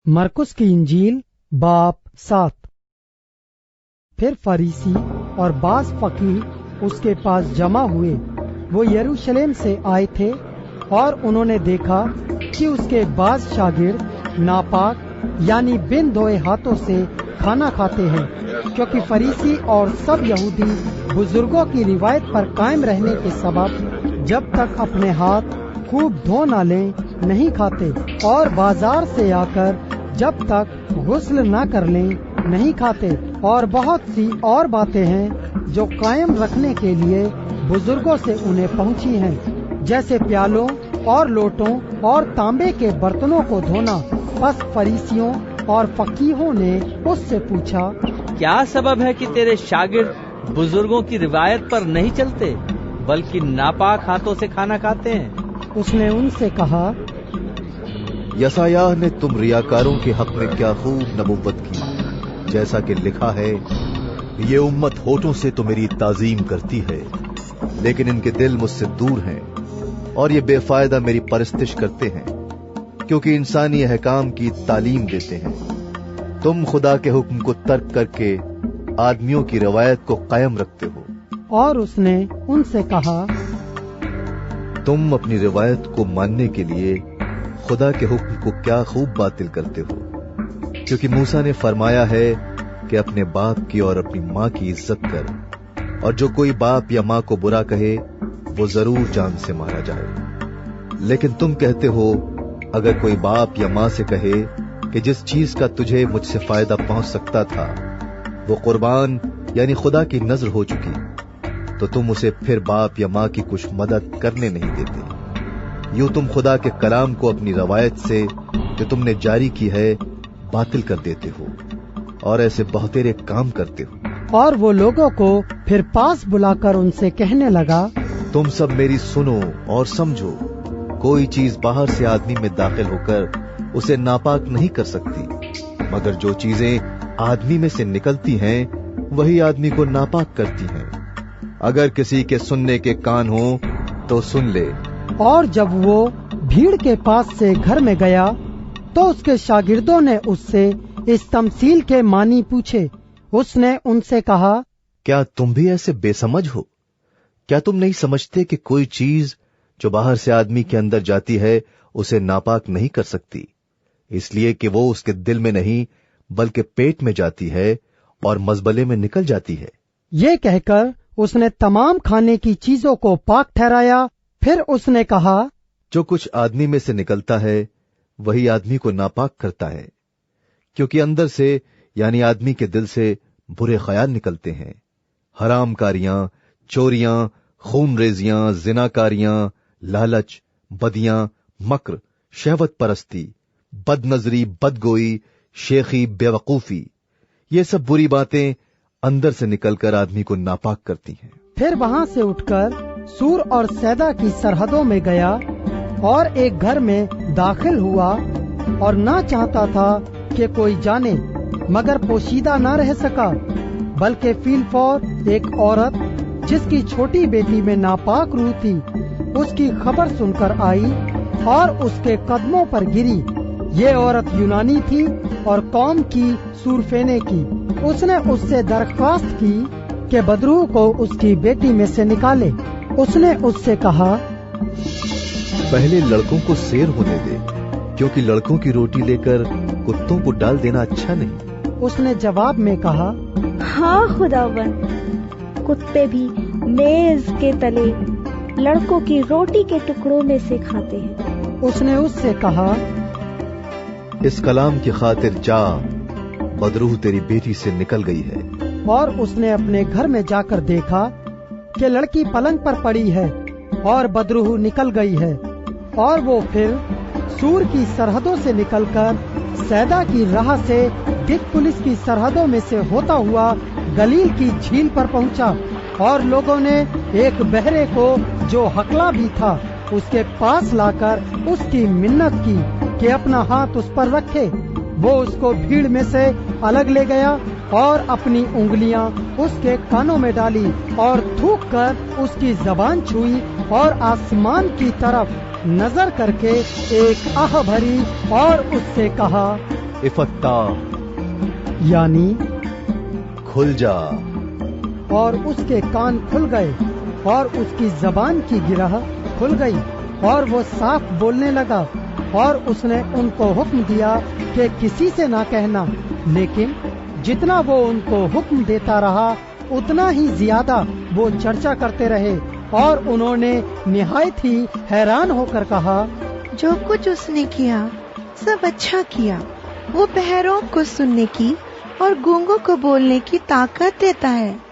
मरकुस की इंजील बाब 7। फिर फरीसी और बाज फकीह उसके पास जमा हुए। वो यरूशलेम से आए थे और उन्होंने देखा कि उसके बाज शागिर्द नापाक यानी बिन धोए हाथों से खाना खाते हैं, क्योंकि फरीसी और सब यहूदी बुजुर्गों की रिवायत पर कायम रहने के सबब जब तक अपने हाथ खूब धो न लें नहीं खाते, और बाजार से आकर जब तक गुस्ल न कर लें नहीं खाते। और बहुत सी और बातें हैं जो कायम रखने के लिए बुजुर्गों से उन्हें पहुंची हैं, जैसे प्यालों और लोटों और तांबे के बर्तनों को धोना। बस फरीसियों और फकीहों ने उससे पूछा, क्या सबब है कि तेरे शागिर्द बुजुर्गों की रिवायत पर नहीं चलते बल्कि नापाक हाथों से खाना खाते हैं? उसने उनसे कहा, यशायाह ने तुम रियाकारों के हक में क्या खूब नबुव्वत की, जैसा कि लिखा है, ये उम्मत होठों से तो मेरी ताजीम करती है, लेकिन इनके दिल मुझसे दूर हैं, और ये बेफायदा मेरी परस्तिश करते हैं, क्योंकि इंसानी अहकाम की तालीम देते हैं। तुम खुदा के हुक्म को तर्क करके आदमियों की रवायत को कायम रखते हो। और उसने उनसे कहा, तुम अपनी रिवायत को मानने के लिए खुदा के हुक्म को क्या खूब बातिल करते हो, क्योंकि मूसा ने फरमाया है कि अपने बाप की और अपनी माँ की इज्जत कर, और जो कोई बाप या माँ को बुरा कहे वो जरूर जान से मारा जाए। लेकिन तुम कहते हो, अगर कोई बाप या माँ से कहे कि जिस चीज का तुझे मुझसे फायदा पहुंच सकता था वो कुर्बान यानी खुदा की नजर हो चुकी, तो तुम उसे फिर बाप या माँ की कुछ मदद करने नहीं देते। यूं तुम खुदा के कलाम को अपनी रवायत से जो तुमने जारी की है बातिल कर देते हो, और ऐसे बहुतेरे काम करते हो। और वो लोगों को फिर पास बुलाकर उनसे कहने लगा, तुम सब मेरी सुनो और समझो, कोई चीज बाहर से आदमी में दाखिल होकर उसे नापाक नहीं कर सकती, मगर जो चीजें आदमी में से निकलती हैं वही आदमी को नापाक करती हैं। अगर किसी के सुनने के कान हो तो सुन ले। और जब वो भीड़ के पास से घर में गया तो उसके शागिर्दों ने उससे इस तमसील के मानी पूछे। उसने उनसे कहा, क्या तुम भी ऐसे बेसमझ हो? क्या तुम नहीं समझते कि कोई चीज जो बाहर से आदमी के अंदर जाती है उसे नापाक नहीं कर सकती, इसलिए कि वो उसके दिल में नहीं बल्कि पेट में जाती है और मजबले में निकल जाती है। ये कहकर उसने तमाम खाने की चीजों को पाक ठहराया। फिर उसने कहा, जो कुछ आदमी में से निकलता है वही आदमी को नापाक करता है, क्योंकि अंदर से यानी आदमी के दिल से बुरे ख्याल निकलते हैं, हरामकारियां, चोरियां, खून रेजियां, जिनाकारियां, लालच, बदियां, मक्र, शहवत परस्ती, बदनजरी, बदगोई, शेखी, बेवकूफी, ये सब बुरी बातें अंदर से निकलकर आदमी को नापाक करती हैं। फिर वहां से उठकर सूर और सैदा की सरहदों में गया और एक घर में दाखिल हुआ, और ना चाहता था कि कोई जाने, मगर पोशीदा ना रह सका, बल्कि फीलफौर एक औरत जिसकी छोटी बेटी में नापाक रूह थी उसकी खबर सुनकर आई और उसके कदमों पर गिरी। ये औरत यूनानी थी और कौम की सूरफेने की। उसने उससे दरख्वास्त की कि बदरूह को उसकी बेटी में से निकाले। उसने उससे कहा, पहले लड़कों को सैर होने दे, क्योंकि लड़कों की रोटी लेकर कुत्तों को डाल देना अच्छा नहीं। उसने जवाब में कहा, हाँ खुदावंद, कुत्ते भी मेज के तले लड़कों की रोटी के टुकड़ों में से खाते हैं। उसने उससे कहा, इस कलाम की खातिर जा, बदरूह तेरी बेटी से निकल गई है। और उसने अपने घर में जाकर देखा कि लड़की पलंग पर पड़ी है और बदरूह निकल गई है। और वो फिर सूर की सरहदों से निकलकर सैदा की राह से दिक पुलिस की सरहदों में से होता हुआ गलील की झील पर पहुंचा, और लोगों ने एक बहरे को जो हकला भी था उसके पास लाकर उसकी मिन्नत की कि अपना हाथ उस पर रखे। वो उसको भीड़ में से अलग ले गया और अपनी उंगलियां उसके कानों में डाली और थूक कर उसकी जबान छुई, और आसमान की तरफ नजर करके एक आह भरी और उससे कहा, इफत्ता यानी खुल जा। और उसके कान खुल गए और उसकी जबान की गिरह खुल गई और वो साफ बोलने लगा। और उसने उनको हुक्म दिया कि किसी से ना कहना, लेकिन जितना वो उनको हुक्म देता रहा उतना ही ज्यादा वो चर्चा करते रहे। और उन्होंने निहायत ही हैरान होकर कहा, जो कुछ उसने किया सब अच्छा किया। वो बहरों को सुनने की और गूंगों को बोलने की ताकत देता है।